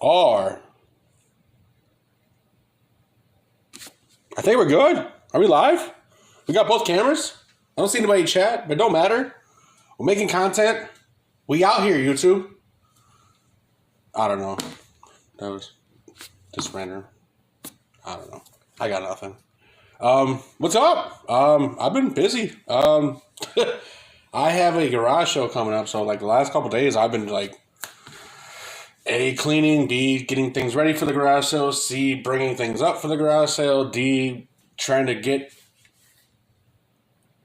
are. I think we're good. Are we live? We got both cameras. I don't see anybody chat, but it don't matter. We're making content. We out here, YouTube. I don't know. That was just random. I don't know. I got nothing. What's up? I've been busy. I have a garage show coming up, so like the last couple days I've been like A, cleaning, B, getting things ready for the garage sale, C, bringing things up for the garage sale, D, trying to get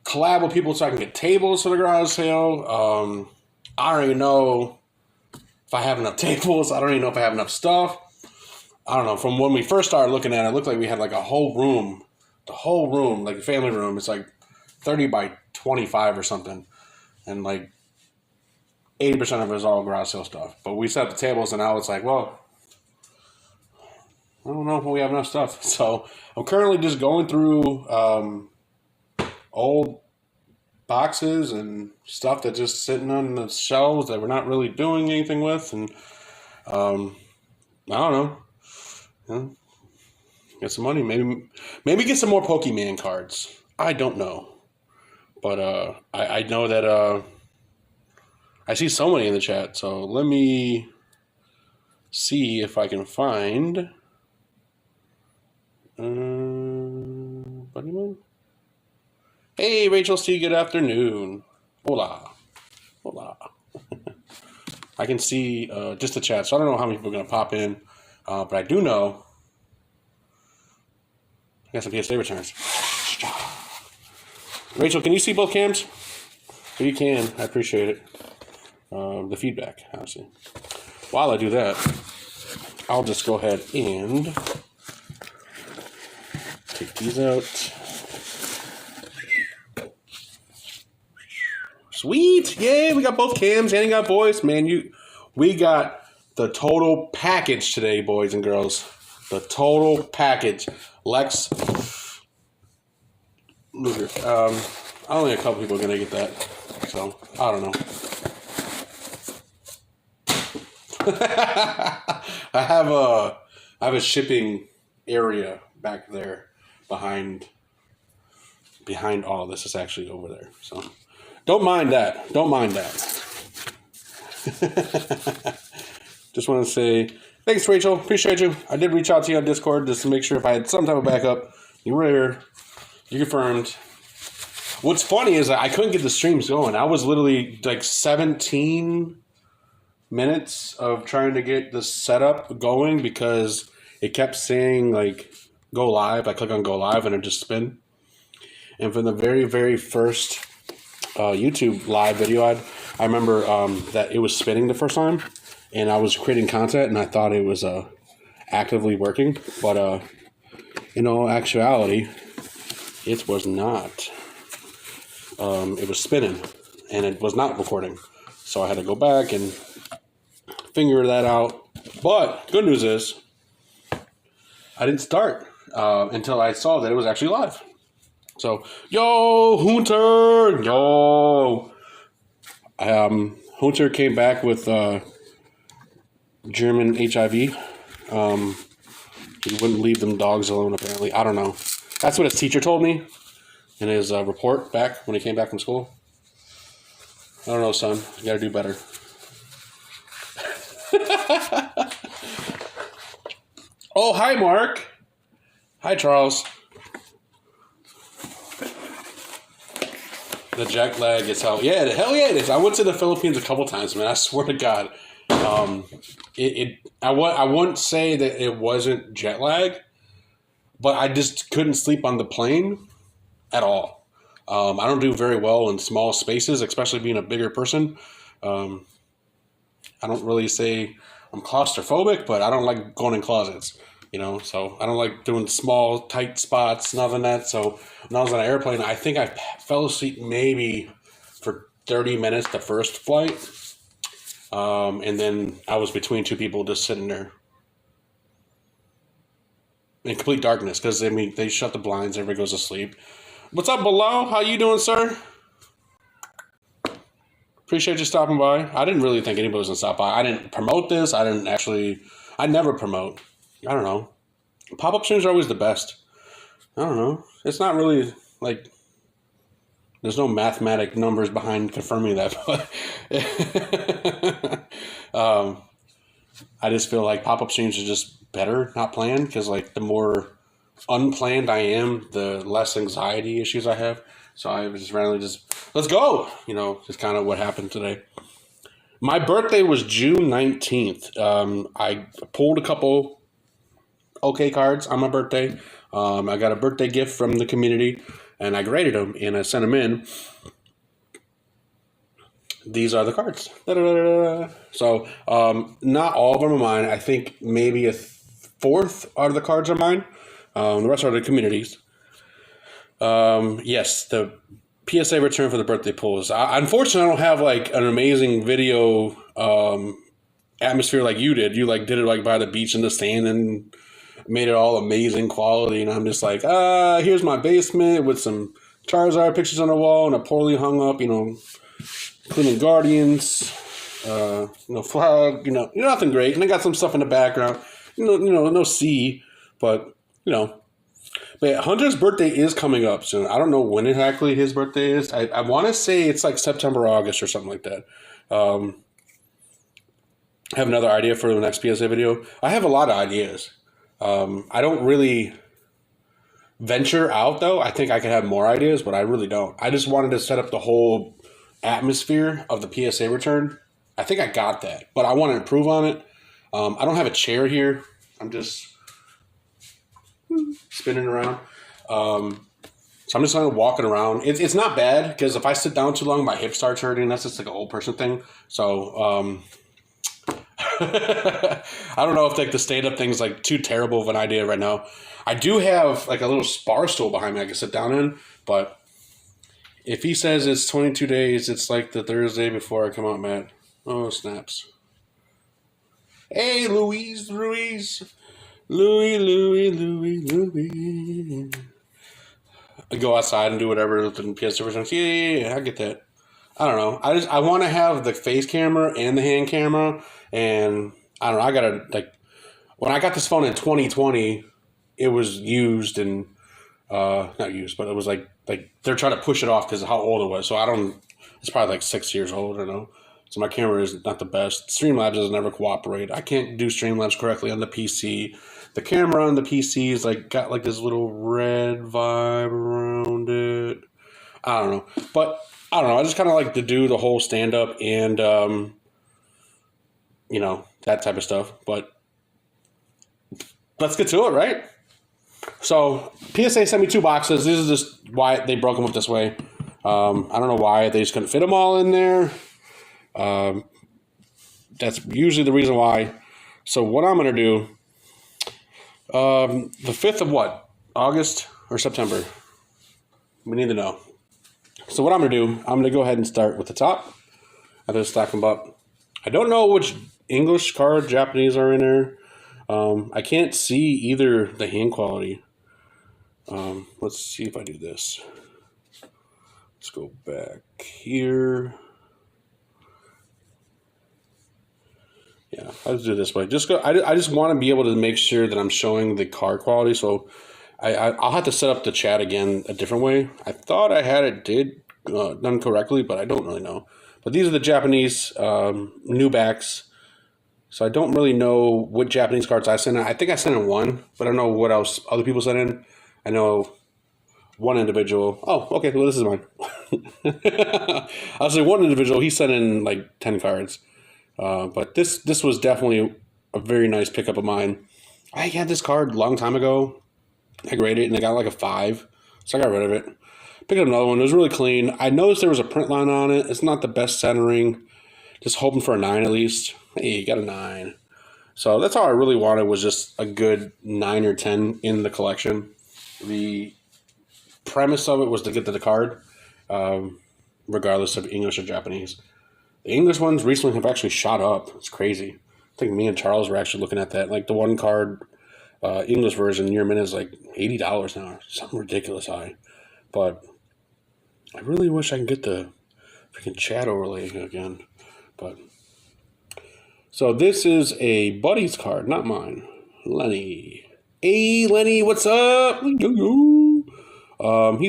collab with people so I can get tables for the garage sale. I don't even know if I have enough tables. I don't even know if I have enough stuff. I don't know. From when we first started looking at it, it looked like we had like a whole room. The whole room, like the family room, it's like 30 by 25 or something. And like 80% of it is all garage sale stuff. But we set up the tables and now it's like, well, I don't know if we have enough stuff. So I'm currently just going through old boxes and stuff that's just sitting on the shelves that we're not really doing anything with. And I don't know. Get some money. Maybe get some more Pokemon cards. I don't know. But I know that I see so many in the chat. So let me see if I can find Pokemon. Hey, Rachel C, good afternoon. Hola. Hola. I can see just the chat, so I don't know how many people are going to pop in. But I do know I got some PSA returns. Rachel, can you see both cams? If you can, I appreciate it. The feedback, honestly. While I do that, I'll just go ahead and take these out. Sweet! Yay, we got both cams and you got voice. Man, we got the total package today, boys and girls. The total package. Lex, only a couple people are gonna get that, so I don't know. I have a shipping area back there behind all of this. Is actually over there, so don't mind that. Don't mind that. Just want to say thanks, Rachel. Appreciate you. I did reach out to you on Discord just to make sure if I had some type of backup. You were here. You confirmed. What's funny is I couldn't get the streams going. I was literally like 17 minutes of trying to get the setup going because it kept saying like go live. I click on go live and it just spin. And from the very, very first YouTube live video, I remember that it was spinning the first time. And I was creating content, and I thought it was actively working. But in all actuality, it was not. It was spinning, and it was not recording. So I had to go back and figure that out. But good news is, I didn't start until I saw that it was actually live. So, yo, Hunter! Yo! Hunter came back with German HIV. He wouldn't leave them dogs alone, apparently. I don't know. That's what his teacher told me in his report back when he came back from school. I don't know, son. You gotta do better. Oh, hi, Mark. Hi, Charles. The jet lag is hell. Yeah, hell yeah it is. I went to the Philippines a couple times, man. I swear to God. I wouldn't say that it wasn't jet lag, but I just couldn't sleep on the plane at all. I don't do very well in small spaces, especially being a bigger person. I don't really say I'm claustrophobic, but I don't like going in closets, so I don't like doing small, tight spots, nothing that. So when I was on an airplane, I think I fell asleep maybe for 30 minutes the first flight. And then I was between two people just sitting there in complete darkness because, they shut the blinds, everybody goes to sleep. What's up, Bilal? How you doing, sir? Appreciate you stopping by. I didn't really think anybody was gonna stop by. I didn't promote this. I never promote. I don't know. Pop-up streams are always the best. I don't know. It's not really like there's no mathematic numbers behind confirming that, but I just feel like pop-up streams are just better, not planned, because like the more unplanned I am, the less anxiety issues I have. So I was just randomly let's go. Just kind of what happened today. My birthday was June 19th. I pulled a couple OK cards on my birthday. I got a birthday gift from the community, and I graded them, and I sent them in. These are the cards. Da-da-da-da-da. So, not all of them are mine. I think maybe a fourth of the cards are mine. The rest are the communities. Yes, the PSA return for the birthday pulls. Unfortunately, I don't have like an amazing video atmosphere like you did. You like did it like by the beach in the sand and made it all amazing quality. And I'm just like, here's my basement with some Charizard pictures on the wall and a poorly hung up, Cleveland Guardians, flag, nothing great. And I got some stuff in the background, no C, but But Hunter's birthday is coming up soon. I don't know when exactly his birthday is. I want to say it's like September, August or something like that. I have another idea for the next PSA video. I have a lot of ideas. I don't really venture out, though. I think I could have more ideas, but I really don't. I just wanted to set up the whole atmosphere of the PSA return. I think I got that, but I want to improve on it. I don't have a chair here. I'm just spinning around. So I'm just kind of walking around. It's not bad because if I sit down too long, my hip starts hurting. That's just like an old person thing. So I don't know if like the stand-up thing is like too terrible of an idea right now. I do have like a little bar stool behind me I can sit down in, but if he says it's 22 days, it's like the Thursday before I come out, Matt. Oh, snaps. Hey, Louise. Louis. I go outside and do whatever in PS versions. Yeah, I get that. I don't know. I want to have the face camera and the hand camera, and I don't know. I gotta like when I got this phone in 2020, it was used and not used, but it was like they're trying to push it off because of how old it was. So I don't. It's probably like 6 years old. I don't know. So my camera is not the best. Streamlabs doesn't ever cooperate. I can't do Streamlabs correctly on the PC. The camera on the PC is like got like this little red vibe around it. I don't know. But I don't know. I just kind of like to do the whole stand-up and, that type of stuff. But let's get to it, right? So PSA sent me 2 boxes. This is just why they broke them up this way. I don't know why. They just couldn't fit them all in there. That's usually the reason why. So what I'm going to do, the 5th of what? August or September? We need to know. So what I'm going to do, I'm going to go ahead and start with the top. I'm going to stack them up. I don't know which English card, Japanese are in there. I can't see either the hand quality. Let's see if I do this. Let's go back here. Yeah, I'll do it this way. I just want to be able to make sure that I'm showing the card quality. So I'll have to set up the chat again a different way. I thought I had it done correctly, but I don't really know. But these are the Japanese new backs. So I don't really know what Japanese cards I sent in. I think I sent in 1, but I don't know what else other people sent in. I know one individual. Oh, okay. Well, this is mine. I'll say one individual. He sent in like 10 cards. But this was definitely a very nice pickup of mine. I had this card a long time ago. I graded it and I got like a 5. So I got rid of it. Picked up another one. It was really clean. I noticed there was a print line on it. It's not the best centering. Just hoping for a 9 at least. Hey, you got a 9. So that's all I really wanted was just a good 9 or 10 in the collection. The premise of it was to get to the card, regardless of English or Japanese. The English ones recently have actually shot up. It's crazy. I think me and Charles were actually looking at that. Like the one card English version near mint is like $80 now. Something ridiculous high. But I really wish I could get the Freaking chat overlay again. But so this is a buddy's card, not mine. Lenny. Hey, Lenny, what's up? He's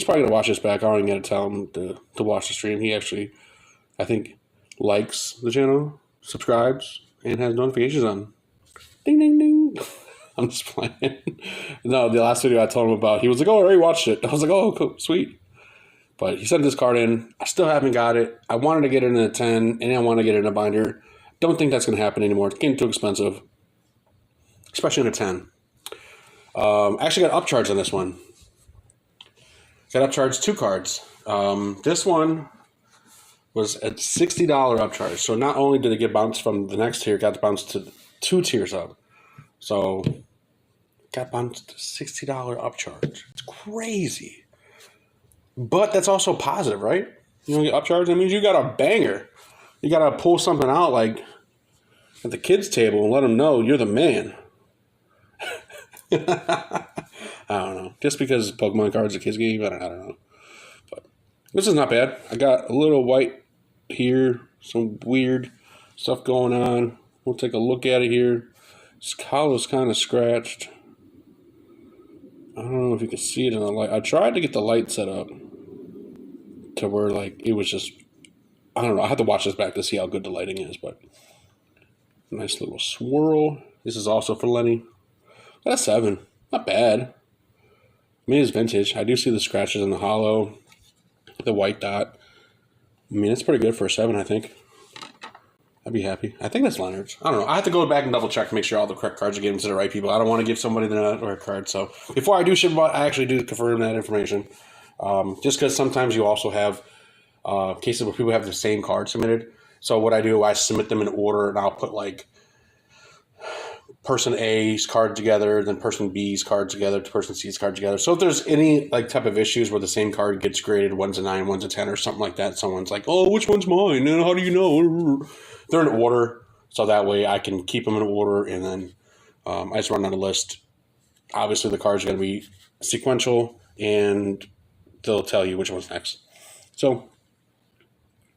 probably gonna watch this back. I don't even gotta tell him to watch the stream. He actually, I think, likes the channel, subscribes, and has notifications on. Ding, ding, ding. I'm just playing. No, the last video I told him about, he was like, oh, I already watched it. I was like, oh, cool, sweet. But he sent this card in. I still haven't got it. I wanted to get it in a 10, and I want to get it in a binder. Don't think that's going to happen anymore. It's getting too expensive, especially in a 10. I actually got upcharged on this one. Got upcharged 2 cards. This one was a $60 upcharge. So not only did it get bounced from the next tier, got bounced to 2 tiers up. So got bounced to $60 upcharge. It's crazy. But that's also positive, right? You don't get upcharged. That means you got a banger. You got to pull something out like at the kids' table and let them know you're the man. I don't know. Just because Pokemon cards are kids' game, I don't know. But this is not bad. I got a little white here. Some weird stuff going on. We'll take a look at it here. This collars kind of scratched. I don't know if you can see it in the light. I tried to get the light set up to where like it was just, I don't know. I have to watch this back to see how good the lighting is, but nice little swirl. This is also for Lenny. Got a 7. Not bad. I mean, it's vintage. I do see the scratches in the hollow, the white dot. I mean, it's pretty good for a 7, I think. I'd be happy. I think that's Leonard's. I don't know. I have to go back and double check to make sure all the correct cards are given to the right people. I don't want to give somebody the right card. So before I do ship them out, I actually do confirm that information. Just because sometimes you also have cases where people have the same card submitted. So what I do, I submit them in order, and I'll put like person A's card together, then person B's card together, to person C's card together. So if there's any like type of issues where the same card gets graded, one's a 9, one's a 10, or something like that, someone's like, oh, which one's mine? And how do you know? They're in order, so that way I can keep them in order, and then I just run down a list. Obviously, the cards are going to be sequential, and they'll tell you which one's next. So,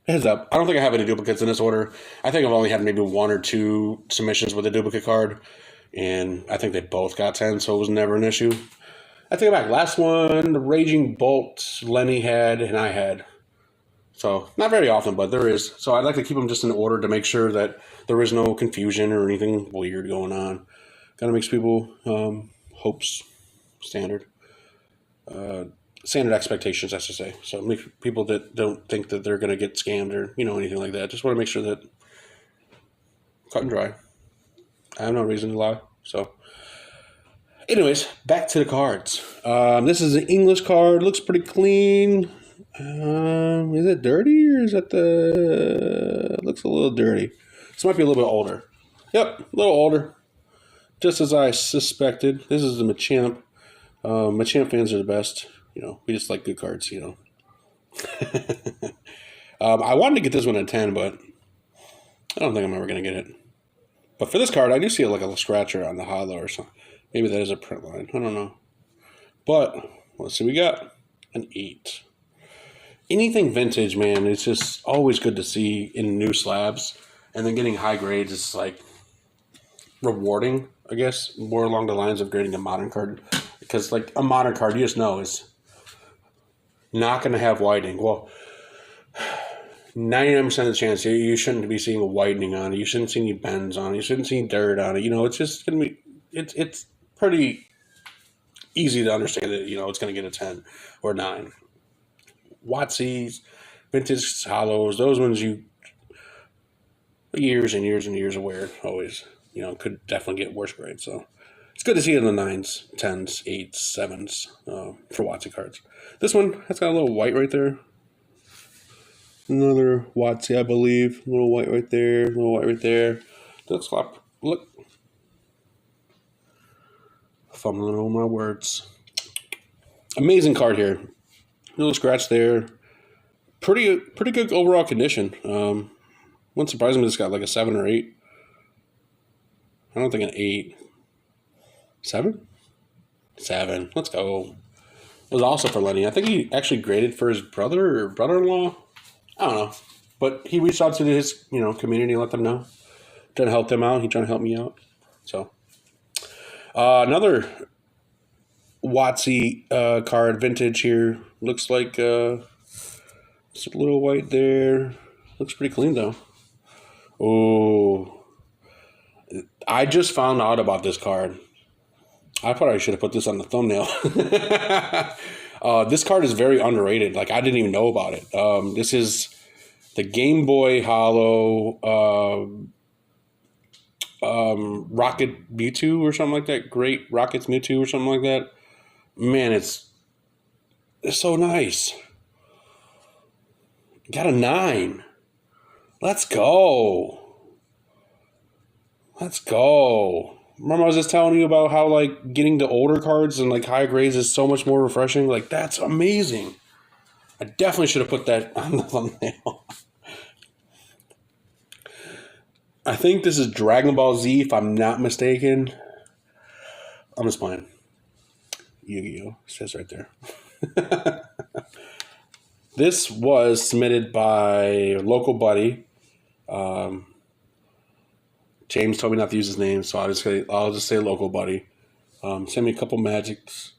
heads up. I don't think I have any duplicates in this order. I think I've only had maybe 1 or 2 submissions with a duplicate card, and I think they both got 10, so it was never an issue. I take it back. Last one, the Raging Bolt Lenny had, and I had. So, not very often, but there is. So, I'd like to keep them just in order to make sure that there is no confusion or anything weird going on. Kind of makes people hopes standard. Standard expectations, I should say. So, make people that don't think that they're going to get scammed or, anything like that. Just want to make sure that cut and dry. I have no reason to lie. So, anyways, back to the cards. This is an English card. Looks pretty clean. Is it dirty or is that looks a little dirty. This might be a little bit older. Yep, a little older. Just as I suspected. This is the Machamp. Machamp fans are the best. We just like good cards, I wanted to get this one at 10, but I don't think I'm ever going to get it. But for this card, I do see like a scratcher on the hollow or something. Maybe that is a print line. I don't know. But let's see. We got an 8. Anything vintage, man, it's just always good to see in new slabs. And then getting high grades is like rewarding, I guess, more along the lines of grading a modern card. Because like a modern card, you just know is not going to have whitening. Well, 99% of the chance you shouldn't be seeing a whitening on it. You shouldn't see any bends on it. You shouldn't see dirt on it. It's just going to be, it's pretty easy to understand that, it's going to get a 10 or 9. Watsies, vintage hollows, those ones years and years and years of wear always, could definitely get worse grades. So it's good to see it in the 9s, 10s, 8s, 7s for Watsi cards. This one has got a little white right there. Another Watsi, I believe. A little white right there, a little white right there. Looks like, look. Fumbling over my words. Amazing card here. Little scratch there. Pretty good overall condition. Wouldn't surprise me if this got like a 7 or 8. I don't think an 8. 7? 7. Let's go. It was also for Lenny. I think he actually graded for his brother or brother-in-law. I don't know. But he reached out to his, community and let them know. Trying to help them out. He's trying to help me out. So, another Watsy card, vintage here. Looks like it's a little white there. Looks pretty clean, though. Oh, I just found out about this card. I probably should have put this on the thumbnail. This card is very underrated. Like, I didn't even know about it. This is the Game Boy Holo Rocket Mewtwo or something like that. Great Rockets Mewtwo or something like that. Man, it's so nice. Got a 9. Let's go. Remember I was just telling you about how, like, getting the older cards and, like, high grades is so much more refreshing? Like, that's amazing. I definitely should have put that on the thumbnail. I think this is Dragon Ball Z, if I'm not mistaken. I'm just playing. Yu-Gi-Oh! It says right there. This was submitted by a local buddy. James told me not to use his name, so I'll just say local buddy. Send me a couple Magics.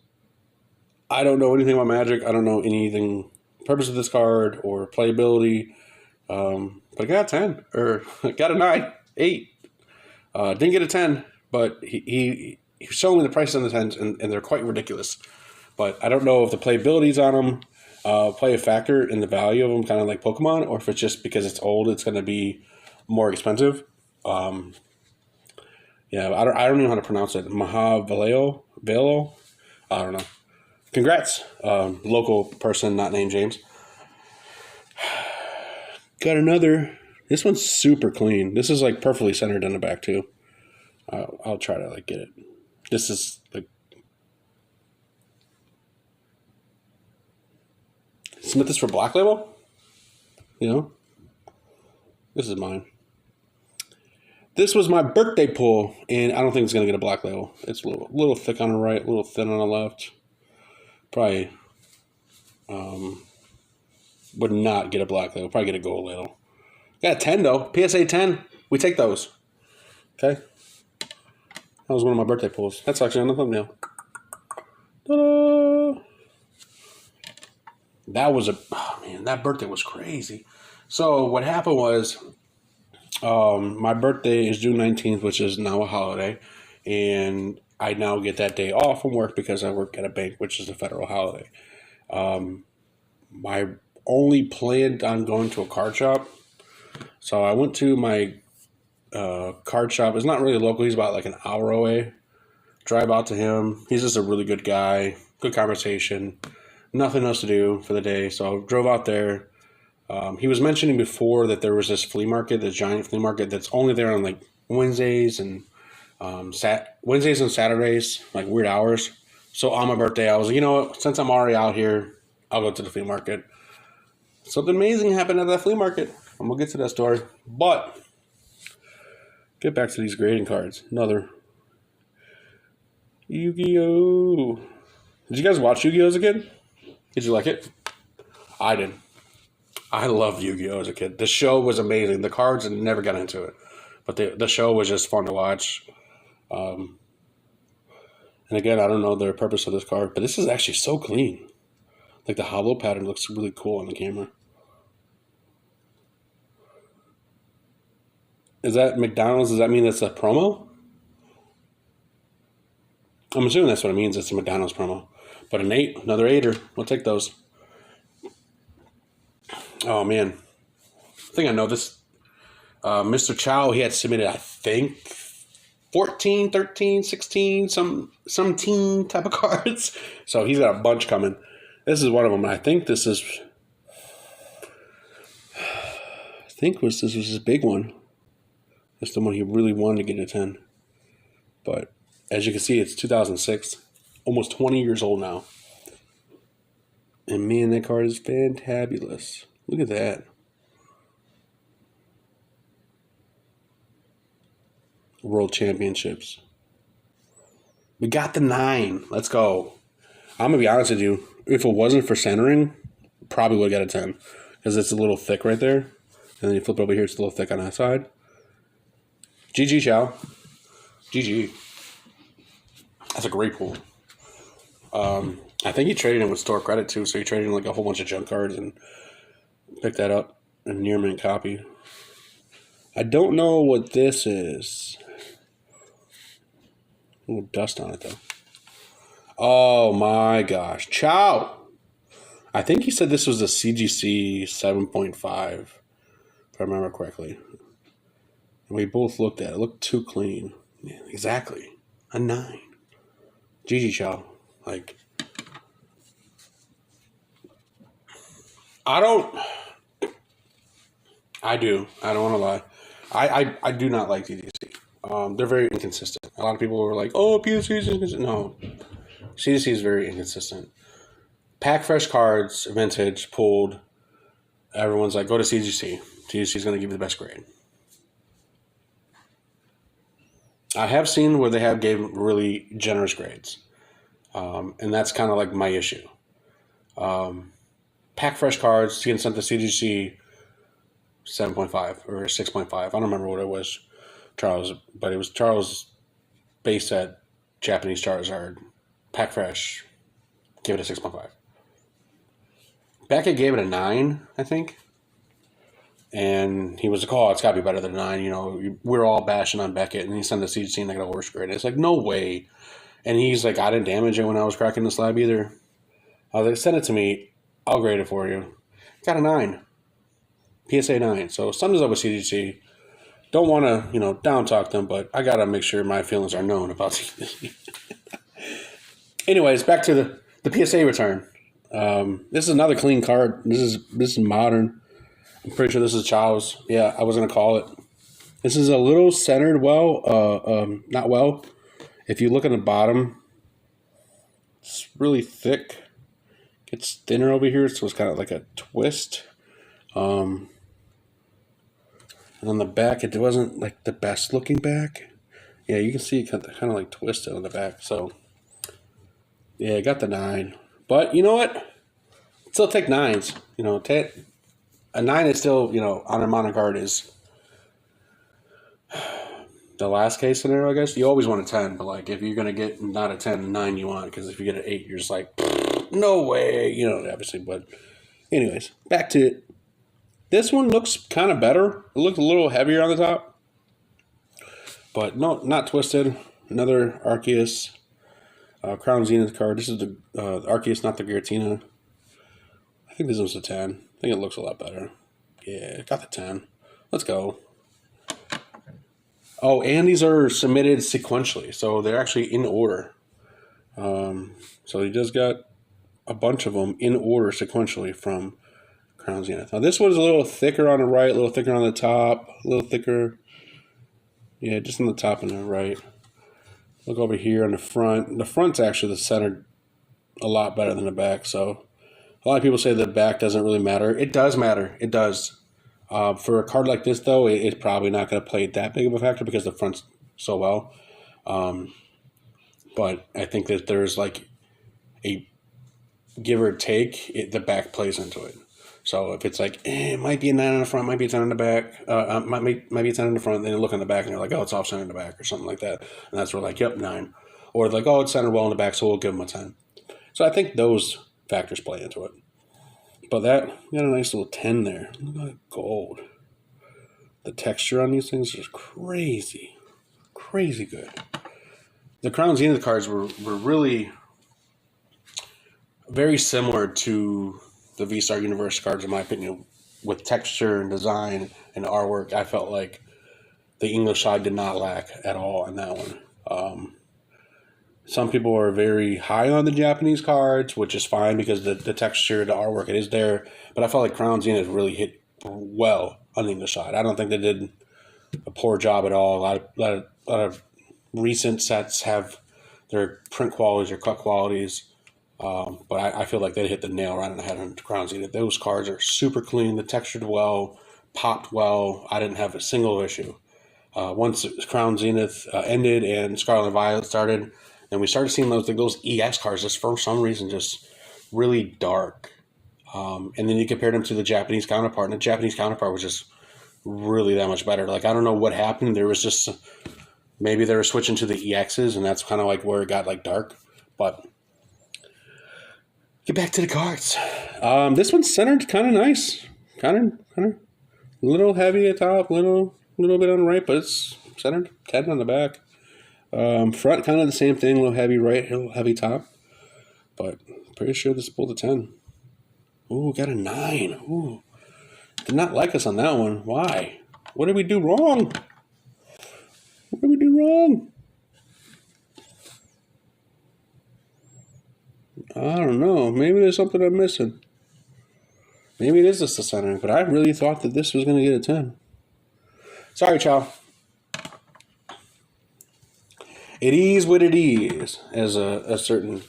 I don't know anything about Magic. I don't know anything purpose of this card or playability. But I got a 10 or got a 9, 8. Didn't get a 10, but he was showing me the prices on the 10s, and they're quite ridiculous. But I don't know if the playability's on them play a factor in the value of them, kind of like Pokemon, or if it's just because it's old, it's going to be more expensive. Yeah, I don't know how to pronounce it. Velo? I don't know. Congrats, local person not named James. Got another. This one's super clean. This is like perfectly centered in the back too. I'll try to like get it. This is like submit this for Black Label. This is mine. This was my birthday pull, and I don't think it's gonna get a Black Label. It's a little thick on the right, a little thin on the left. Probably would not get a Black Label. Probably get a Gold Label. Got a 10 though. PSA 10. We take those. Okay. That was one of my birthday pulls. That's actually on the thumbnail. Ta-da! That birthday was crazy. So what happened was, my birthday is June 19th, which is now a holiday, and I now get that day off from work because I work at a bank, which is a federal holiday. I only planned on going to a card shop, so I went to my card shop. It's not really local. He's about like an hour away. Drive out to him. He's just a really good guy. Good conversation. Nothing else to do for the day, so I drove out there. He was mentioning before that there was this flea market, this giant flea market that's only there on like Wednesdays and Saturdays, like weird hours. So on my birthday, I was like, you know what? Since I'm already out here, I'll go to the flea market. Something amazing happened at that flea market. I'm gonna get to that story, but get back to these grading cards. Another Yu-Gi-Oh! Did you guys watch Yu-Gi-Oh! As a kid? Did you like it? I did. I loved Yu-Gi-Oh! As a kid. The show was amazing. The cards, I never got into it. But the show was just fun to watch. And again, I don't know the purpose of this card, but this is actually so clean. Like the hollow pattern looks really cool on the camera. Is that McDonald's? Does that mean it's a promo? I'm assuming that's what it means. It's a McDonald's promo. But an 8, another 8er. We'll take those. Oh, man. I think I know this. Mr. Chow, he had submitted, I think, 14, 13, 16, some teen type of cards. So he's got a bunch coming. This is one of them. I think this is... this was his big one. That's the one he really wanted to get a 10. But as you can see, it's 2006. Almost 20 years old now. And man, that card is fantabulous. Look at that. World Championships. We got the 9. Let's go. I'm going to be honest with you. If it wasn't for centering, probably would have got a 10. Because it's a little thick right there. And then you flip it over here, it's a little thick on that side. GG, Chow. GG. That's a great pool. I think he traded it with store credit too, so he traded in like a whole bunch of junk cards and picked that up. A near mint copy. I don't know what this is. A little dust on it though. Oh my gosh. Chow! I think he said this was a CGC 7.5, if I remember correctly. And we both looked at it. It looked too clean. Yeah, exactly. A 9. GG, Chow. Like, I don't want to lie. I do not like CGC. They're very inconsistent. A lot of people are like, oh, PSA is inconsistent. No. CGC is very inconsistent. Pack fresh cards, vintage, pulled. Everyone's like, go to CGC. CGC is going to give you the best grade. I have seen where they have gave really generous grades. And that's kind of like my issue. Pack fresh cards, getting sent to CGC 7.5 or 6.5. I don't remember what it was, Charles, but it was Charles base set Japanese Charizard. Pack fresh, give it a 6.5. Beckett gave it a 9, I think. And he was like, oh, it's got to be better than a 9. You know, we're all bashing on Beckett. And he sent the CGC and I got a worse grade. It's like, no way. And he's like, I didn't damage it when I was cracking the slab either. I was like, send it to me. I'll grade it for you. Got a 9. PSA 9. So something's up with CGC. Don't want to, down talk them, but I got to make sure my feelings are known about CGC. Anyways, back to the PSA return. This is another clean card. This is modern. I'm pretty sure this is Chow's. Yeah, I was going to call it. This is a little centered not well. If you look at the bottom, it's really thick. It's thinner over here, so it's kind of like a twist. And on the back, it wasn't like the best looking back. Yeah, you can see it kind of like twisted on the back. So, yeah, I got the 9. But you know what? Still take 9s. A 9 is still, on a mono card is the last case scenario, I guess. You always want a 10, but like if you're going to get not a 10, a 9 you want, because if you get an 8, you're just like, no way, obviously. But anyways, back to it. This one looks kind of better. It looks a little heavier on the top. But no, not twisted. Another Arceus Crown Zenith card. This is the Arceus, not the Giratina. I think this one's a 10. I think it looks a lot better. Yeah, got the 10. Let's go. Oh, and these are submitted sequentially. So they're actually in order. So he just got a bunch of them in order sequentially from Crown Zenith. Now this one's a little thicker on the right, a little thicker on the top, a little thicker. Yeah, just on the top and the right. Look over here on the front. The front's actually the center a lot better than the back. So a lot of people say the back doesn't really matter. It does matter. It does. For a card like this, though, it's probably not going to play that big of a factor because the front's so well. But I think that there's like a give or take, the back plays into it. So if it's like, it might be a 9 on the front, might be a 10 on the back, might be a 10 on the front, then you look on the back and they're like, oh, it's off center in the back or something like that. And that's where like, yep, 9. Or like, oh, it's centered well in the back, so we'll give them a 10. So I think those factors play into it. But that got a nice little 10 there. Look at that gold. The texture on these things is crazy. Crazy good. The Crown Zenith cards were really very similar to the V-Star Universe cards, in my opinion, with texture and design and artwork. I felt like the English side did not lack at all in that one. Some people are very high on the Japanese cards, which is fine because the texture, the artwork, it is there. But I felt like Crown Zenith really hit well on the English side. I don't think they did a poor job at all. A lot of recent sets have their print qualities or cut qualities. But I feel like they hit the nail right on the head on Crown Zenith. Those cards are super clean. The textured well, popped well. I didn't have a single issue. Once Crown Zenith ended and Scarlet and Violet started, and we started seeing those EX cards just for some reason just really dark. And then you compared them to the Japanese counterpart, and the Japanese counterpart was just really that much better. Like, I don't know what happened. There was just, maybe they were switching to the EXs, and that's kind of like where it got like dark. But get back to the cards. This one's centered kind of nice. Kind of a little heavy at top, little bit on the right, but it's centered. 10 on the back. Front, kind of the same thing. A little heavy right, a little heavy top. But pretty sure this pulled a 10. Ooh, got a 9. Ooh. Did not like us on that one. Why? What did we do wrong? What did we do wrong? I don't know. Maybe there's something I'm missing. Maybe it is just the center, but I really thought that this was going to get a 10. Sorry, chow. It is what it is, as a certain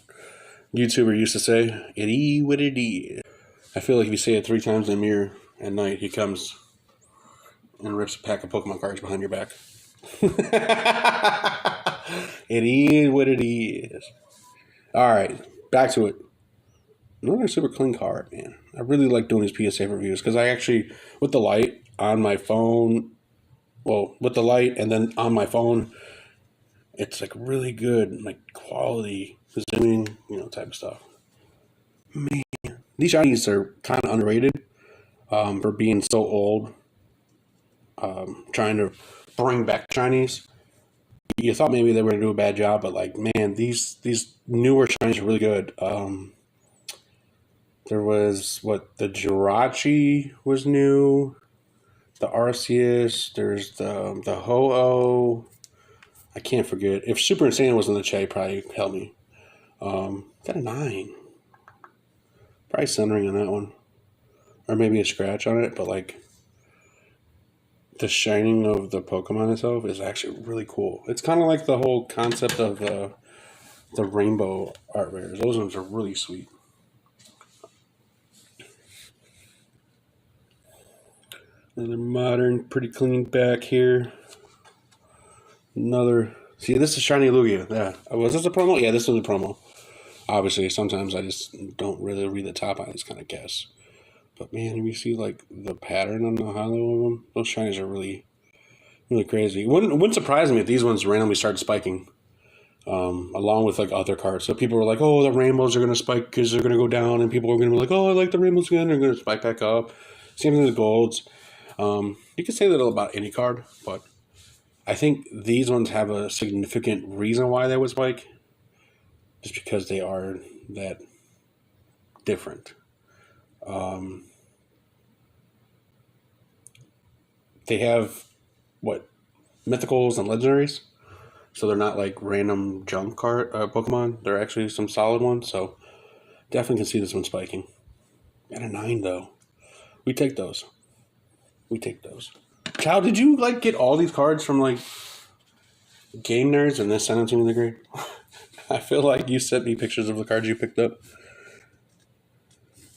YouTuber used to say. It is what it is. I feel like if you say it 3 times in the mirror at night, he comes and rips a pack of Pokemon cards behind your back. It is what it is. All right, back to it. Another super clean card, man. I really like doing these PSA reviews because I actually, with the light on my phone, well, with the light and then on my phone, it's like really good, like quality zooming, type of stuff. Man, these shinies are kind of underrated for being so old. Trying to bring back shinies. You thought maybe they were going to do a bad job, but like, man, these newer shinies are really good. There was the Jirachi was new, the Arceus, there's the Ho-Oh. I can't forget. If Super Insane was in the chat, probably help me. Got a 9. Probably centering on that one. Or maybe a scratch on it, but like the shining of the Pokemon itself is actually really cool. It's kind of like the whole concept of the rainbow art rares. Those ones are really sweet. Another modern, pretty clean back here. Another. See, this is Shiny Lugia. Yeah. Was this a promo? Yeah, this was a promo. Obviously, sometimes I just don't really read the top. I just kind of guess. But man, you see like the pattern on the hollow of them. Those shinies are really, really crazy. It wouldn't surprise me if these ones randomly started spiking, along with like other cards. So people were like, "Oh, the rainbows are going to spike because they're going to go down," and people are going to be like, "Oh, I like the rainbows again." They're going to spike back up. Same thing with the golds. You can say that about any card, but I think these ones have a significant reason why they would spike, just because they are that different. They have mythicals and legendaries, so they're not like random junk card Pokemon. They're actually some solid ones, so definitely can see this one spiking. At a 9 though, we take those. Chow, did you like get all these cards from like Game Nerds and then send them to me in the grade? I feel like you sent me pictures of the cards you picked up.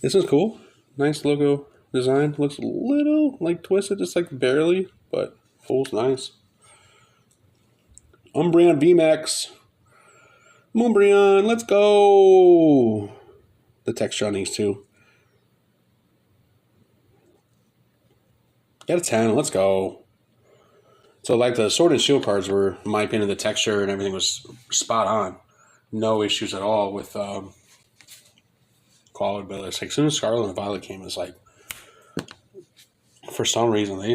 This is cool. Nice logo design. Looks a little like twisted, just like barely, but full's nice. Umbreon VMAX. Moonbreon, let's go. The texture on these two. Got a 10, let's go. So like the Sword and Shield cards were, in my opinion, the texture and everything was spot on. No issues at all with quality, but it's like as soon as Scarlet and Violet came, it's like for some reason they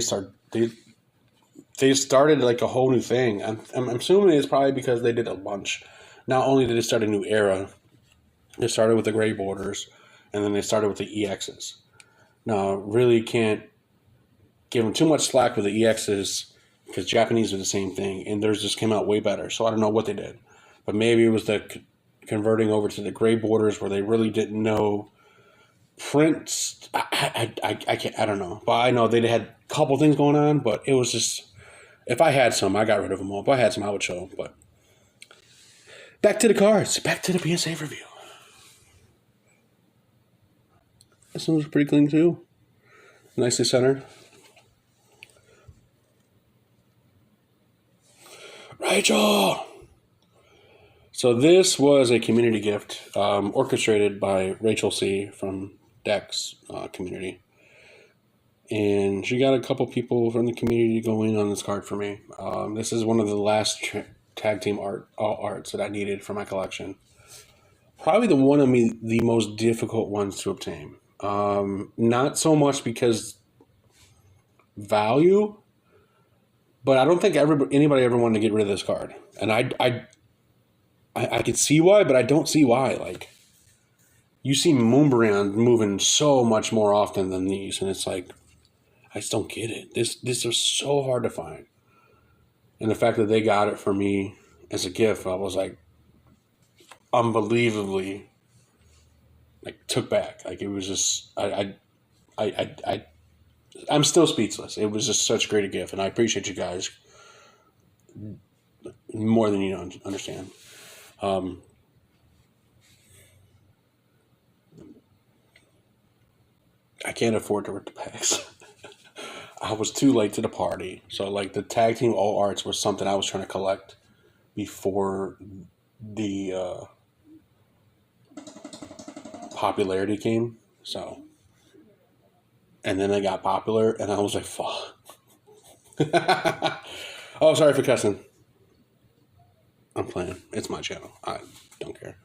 started like a whole new thing. I'm assuming it's probably because they did a bunch. Not only did it start a new era, they started with the gray borders, and then they started with the EXs. Now, really can't give them too much slack with the EXs because Japanese are the same thing, and theirs just came out way better. So I don't know what they did, but maybe it was the converting over to the gray borders where they really didn't know prints. I don't know, but I know they had a couple things going on, but it was just, if I had some, I got rid of them all. If I had some, I would show them. But back to the cards, back to the PSA review. This one was pretty clean too, nicely centered. Rachel. So this was a community gift orchestrated by Rachel C. from Dex community. and she got a couple people from the community to go in on this card for me. This is one of the last tag team arts that I needed for my collection. Probably one of the most difficult ones to obtain. Not so much because value, but I don't think anybody ever wanted to get rid of this card, and I could see why, but I don't see why. Like, you see Moonbrand moving so much more often than these, and it's like, I just don't get it. This is so hard to find, and the fact that they got it for me as a gift, I was like, unbelievably, like, took back. Like, it was just I'm still speechless. It was just such a great gift, and I appreciate you guys more than you understand. I can't afford to rip the packs. I was too late to the party. So, like, the tag team all arts was something I was trying to collect before the popularity came. So, and then they got popular, and I was like, fuck. Oh, sorry for cussing. I'm playing. It's my channel. I don't care.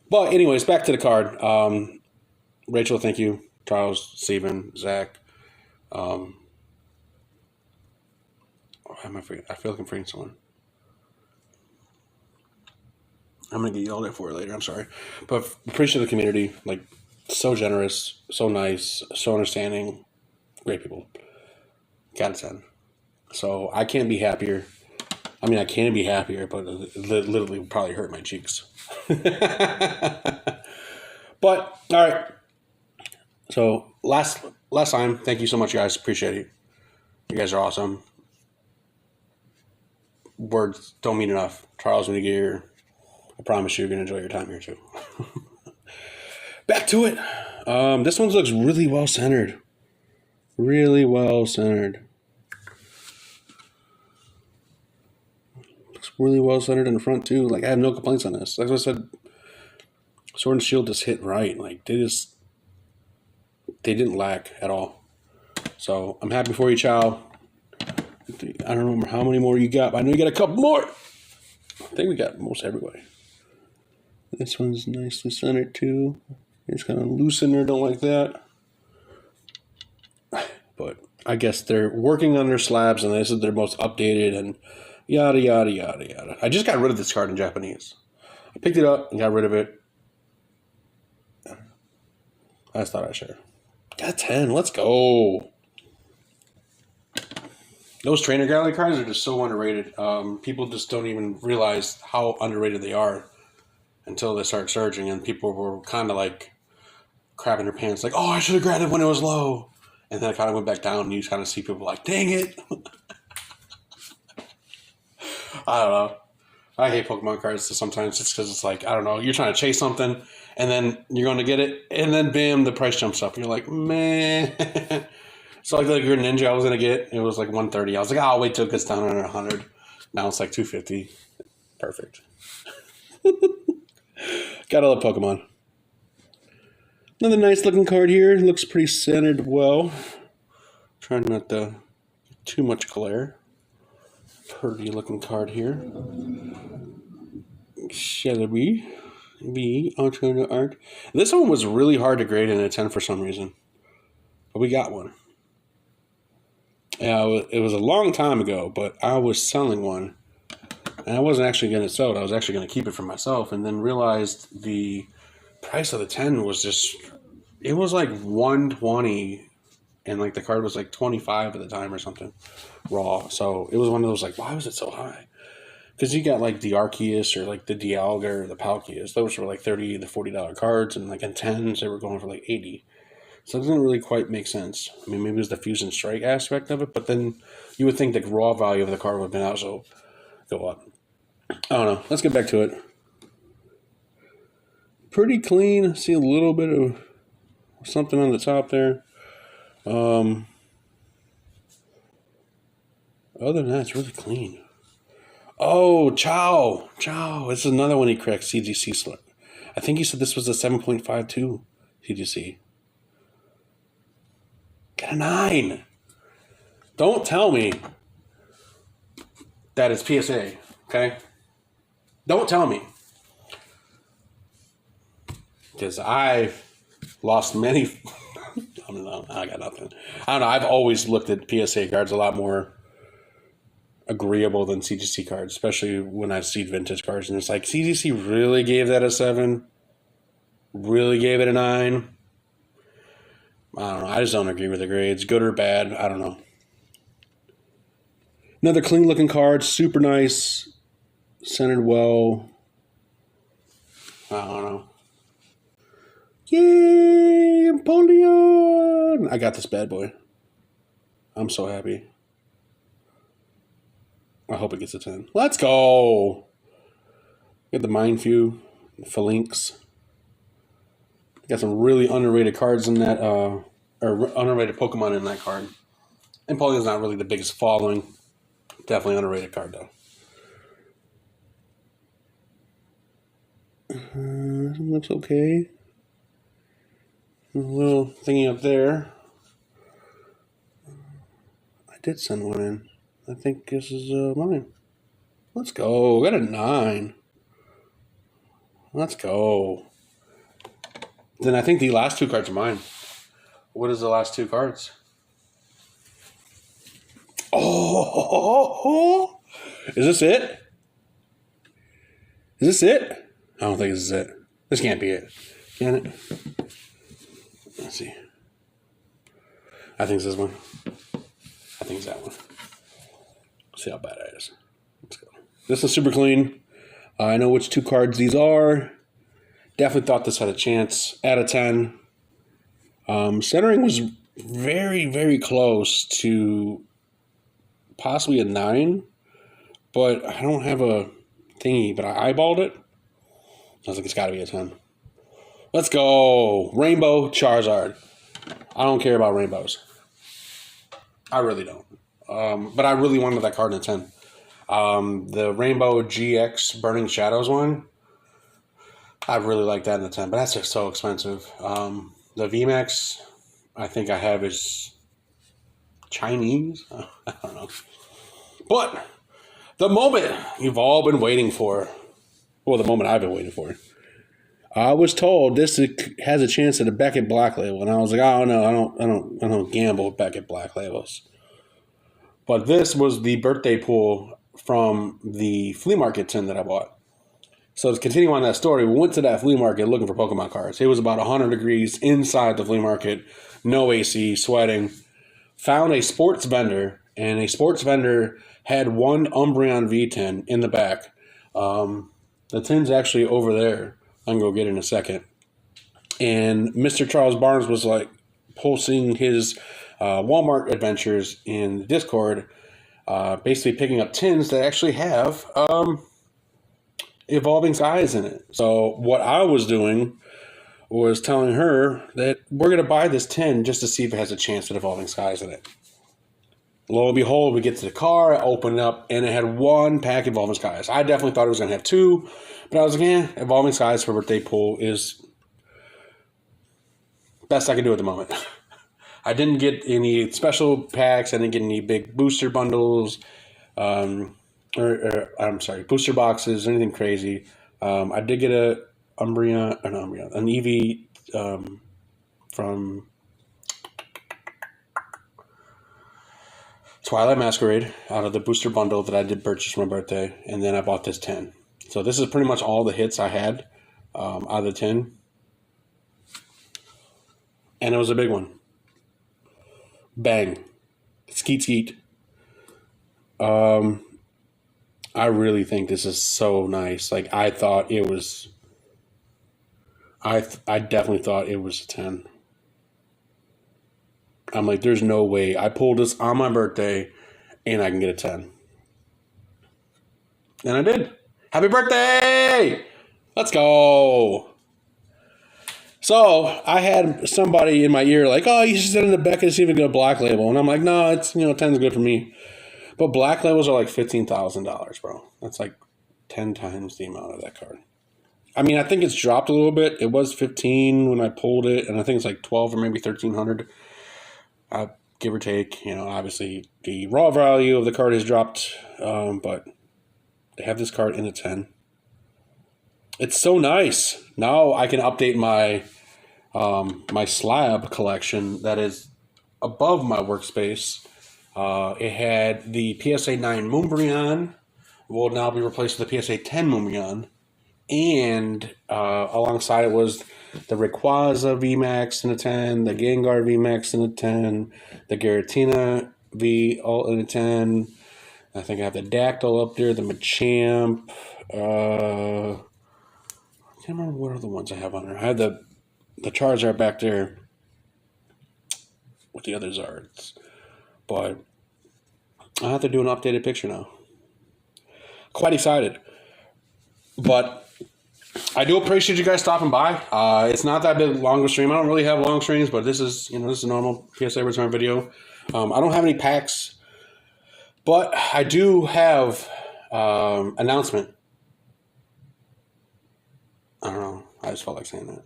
But anyways, back to the card. Rachel, thank you. Charles, Steven, Zach. Am I forgetting? I feel like I'm forgetting someone. I'm going to get yelled at for it later. I'm sorry. But appreciate the community. Like, so generous, so nice, so understanding. Great people. Got a 10. So I can't be happier. I mean, I can be happier, but it literally would probably hurt my cheeks. But, all right. So, last time, thank you so much, guys. Appreciate it. You guys are awesome. Words don't mean enough. Charles, when you get here, I promise you're going to enjoy your time here, too. Back to it. This one looks really well-centered. Really well-centered. Looks really well-centered in the front, too. Like, I have no complaints on this. Like I said, Sword and Shield just hit right. Like, they didn't lack at all. So, I'm happy for you, Chow. I don't remember how many more you got, but I know you got a couple more. I think we got most everybody. This one's nicely centered, too. It's kind of loose in there, don't like that. But I guess they're working on their slabs, and this is their most updated, and yada, yada, yada, yada. I just got rid of this card in Japanese. I picked it up and got rid of it. I just thought I'd share. Got 10. Let's go. Those trainer gallery cards are just so underrated. People just don't even realize how underrated they are until they start surging, and people were kind of like crapping their pants, like, oh, I should have grabbed it when it was low. And then it kind of went back down, and you kind of see people like, dang it. I don't know. I hate Pokemon cards sometimes just because it's like, I don't know, you're trying to chase something, and then you're going to get it, and then bam, the price jumps up. And you're like, man. So like the Ninja I was going to get, it was like $130. I was like, I'll wait till it gets down under $100. Now it's like $250. Perfect. Gotta love Pokemon. Another nice looking card here. Looks pretty centered well. Trying not to get too much glare. Pretty looking card here. Celebi. B. Alternate art. This one was really hard to grade in a 10 for some reason. But we got one. Yeah, it was a long time ago, but I was selling one. And I wasn't actually going to sell it. I was actually going to keep it for myself. And then realized the price of the 10 was just, it was like $120, and like the card was like $25 at the time or something raw. So it was one of those like, why was it so high? Because you got like the Arceus or like the Dialga or the Palkia. Those were like $30 to $40 cards, and like in 10s they were going for like $80. So it doesn't really quite make sense. I mean, maybe it was the Fusion Strike aspect of it, but then you would think the raw value of the card would have been also go up. I don't know. Let's get back to it. Pretty clean. See a little bit of something on the top there. Other than that, it's really clean. Oh, Chow. This is another one he corrects. CGC slip. I think he said this was a 7.52 CGC. God Got a 9. Don't tell me that it's PSA, okay? Don't tell me. Because I've lost many... I got nothing. I don't know. I've always looked at PSA cards a lot more agreeable than CGC cards, especially when I see vintage cards. And it's like, CGC really gave that a 7? Really gave it a 9? I don't know. I just don't agree with the grades. Good or bad, I don't know. Another clean looking card. Super nice. Centered well. I don't know. Yay, Empoleon! I got this bad boy. I'm so happy. I hope it gets a 10. Let's go! Get the Mindfew, Phalanx. Got some really underrated cards in that, or underrated Pokemon in that card. Empoleon's not really the biggest following. Definitely underrated card, though. Looks okay. A little thingy up there. I did send one in. I think this is mine. Let's go. Got a 9. Let's go. Then I think the last 2 cards are mine. What is the last 2 cards? Oh! Is this it? Is this it? I don't think this is it. This can't be it. Can it? Let's see. I think it's this one. I think it's that one. Let's see how bad it is. Let's go. This is super clean. I know which 2 cards these are. Definitely thought this had a chance at a 10. Centering was very, very close to possibly a 9. But I don't have a thingy, but I eyeballed it. I was like, it's got to be a 10. Let's go. Rainbow Charizard. I don't care about rainbows. I really don't. But I really wanted that card in a 10. The Rainbow GX Burning Shadows one, I really like that in the 10, but that's just so expensive. The VMAX, I think I have is Chinese. I don't know. But the moment you've all been waiting for, well, the moment I've been waiting for, I was told this has a chance at a Beckett Black Label, and I was like, oh no, I don't gamble with Beckett Black Labels. But this was the birthday pool from the flea market tin that I bought. So to continue on that story, we went to that flea market looking for Pokemon cards. It was about 100 degrees inside the flea market, no AC, sweating. Found a sports vendor, and a sports vendor had one Umbreon V10 in the back. The tin's actually over there. I can go get it in a second. And Mr. Charles Barnes was like posting his Walmart adventures in Discord, basically picking up tins that actually have Evolving Skies in it. So what I was doing was telling her that we're going to buy this tin just to see if it has a chance at Evolving Skies in it. Lo and behold, we get to the car, I open it up, and it had 1 pack of Evolving Skies. I definitely thought it was going to have 2, but I was like, Evolving Skies for birthday pool is best I can do at the moment. I didn't get any special packs. I didn't get any big booster bundles, booster boxes, anything crazy. I did get an Eevee from Twilight Masquerade out of the booster bundle that I did purchase for my birthday, and then I bought this 10. So this is pretty much all the hits I had out of the 10, and it was a big one. Bang. Skeet skeet. I really think this is so nice. Like, I thought it was... I definitely thought it was a 10. I'm like, there's no way. I pulled this on my birthday, and I can get a 10. And I did. Happy birthday! Let's go! So I had somebody in my ear like, oh, you should send it to Becca to see if it get a Black Label. And I'm like, no, it's 10's good for me. But Black Labels are like $15,000, bro. That's like 10 times the amount of that card. I mean, I think it's dropped a little bit. It was 15 when I pulled it, and I think it's like 12 or maybe 1,300. give or take. You know, obviously the raw value of the card has dropped, but they have this card in a 10. It's so nice. Now I can update my my slab collection that is above my workspace. It had the PSA 9 Moonbreon, will now be replaced with the PSA 10 Moonbreon. And alongside it was the Rayquaza VMAX in a 10, the Gengar VMAX in a 10, the Giratina V all in a 10. I think I have the Dactyl up there, the Machamp. I can't remember what other ones I have on there. I have the Charizard back there with the other Zards. But I have to do an updated picture now. Quite excited. But I do appreciate you guys stopping by. It's not that big longer stream. I don't really have long streams, but this is a normal PSA return video. I don't have any packs, but I do have announcement. I don't know. I just felt like saying that.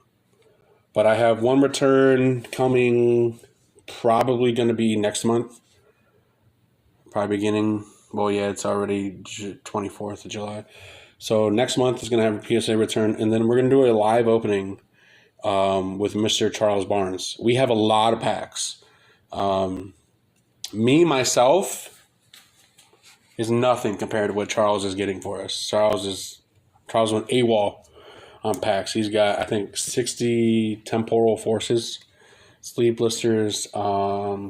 But I have one return coming, probably going to be next month. Probably beginning. Well, yeah, it's already 24th of July. So next month is going to have a PSA return, and then we're going to do a live opening with Mr. Charles Barnes. We have a lot of packs. Myself, is nothing compared to what Charles is getting for us. Charles went AWOL on packs. He's got, I think, 60 temporal forces, sleeve blisters.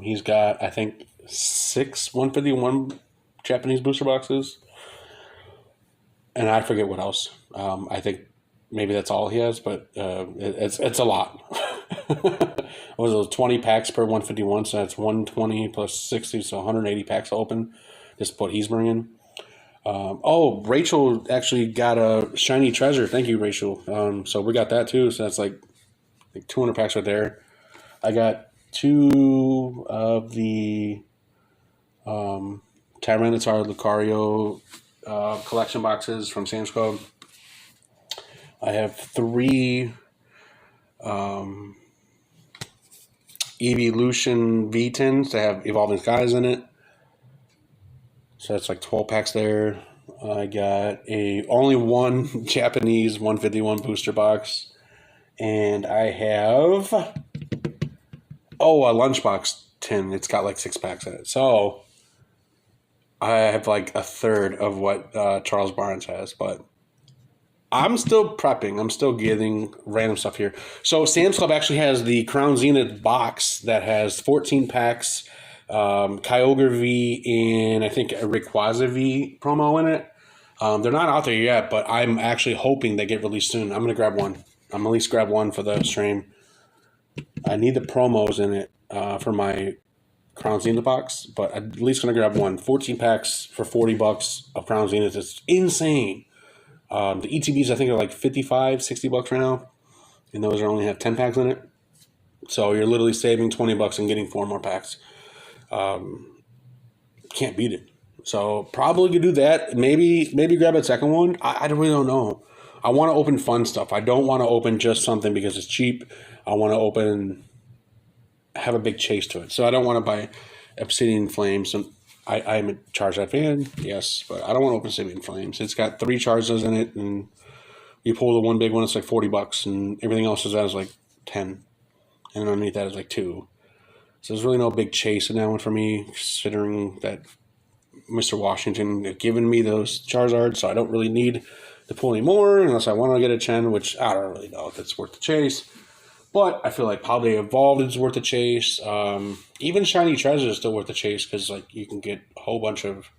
He's got, I think, 6 151 Japanese booster boxes. And I forget what else. I think maybe that's all he has, but it's a lot. What was those 20 packs per 151? So that's 120 plus 60, so 180 packs open. This is what he's bringing. Rachel actually got a shiny treasure. Thank you, Rachel. So we got that too. So that's like 200 packs right there. I got 2 of the Tyranitar Lucario collection boxes from Sam's Club. I have 3 Evolution V10s that have Evolving Skies in it. So that's like 12 packs there. I got only one Japanese 151 booster box. And I have a lunchbox tin. It's got like 6 packs in it. So I have like a third of what Charles Barnes has, but I'm still prepping. I'm still getting random stuff here. So Sam's Club actually has the Crown Zenith box that has 14 packs, Kyogre V, and I think a Rayquaza V promo in it. They're not out there yet, but I'm actually hoping they get released soon. I'm going to grab one. I'm going to at least grab one for the stream. I need the promos in it for my Crown Zenith box, but I'm at least going to grab one. 14 packs for $40 of Crown Zenith. It's insane. The ETBs, I think, are like $55, $60 right now, and those only have 10 packs in it. So you're literally saving $20 and getting 4 more packs. Can't beat it. So probably could do that. Maybe grab a second one. I really don't know. I want to open fun stuff. I don't want to open just something because it's cheap. I want to have a big chase to it. So I don't want to buy Obsidian Flames. And I'm a Charizard fan, yes, but I don't want to open Obsidian Flames. It's got 3 Charizards in it, and you pull the one big one, it's like $40, and everything else is like 10, and underneath that is like 2. So there's really no big chase in that one for me, considering that Mr. Washington had given me those Charizards, so I don't really need to pull any more unless I want to get a Chen, which I don't really know if it's worth the chase. But I feel like probably Evolved is worth the chase. Even Shiny Treasure is still worth the chase because like you can get a whole bunch of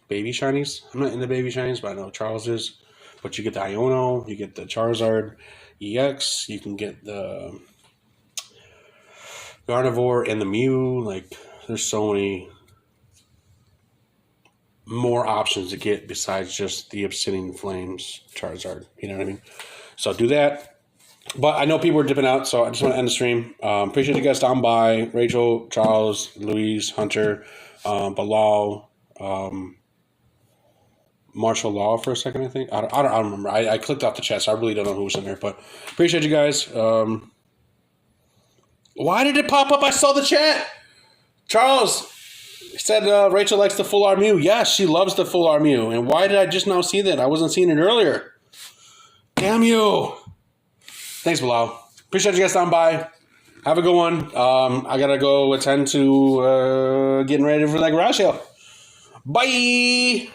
baby shinies. I'm not into baby shinies, but I know Charles is. But you get the Iono, you get the Charizard EX, you can get the Gardevoir and the Mew. Like there's so many more options to get besides just the Obsidian Flames Charizard. You know what I mean? So do that. But I know people are dipping out, so I just want to end the stream. Appreciate you guys stopping by. Rachel, Charles, Louise, Hunter, Bilal, Marshall Law for a second, I think. I don't remember. I clicked off the chat, so I really don't know who was in there. But appreciate you guys. Why did it pop up? I saw the chat. Charles said Rachel likes the full Armu. Yes, she loves the full Armu. And why did I just now see that? I wasn't seeing it earlier. Damn you. Thanks, Bilal. Appreciate you guys stopping by. Have a good one. I got to go attend to getting ready for that garage sale. Bye.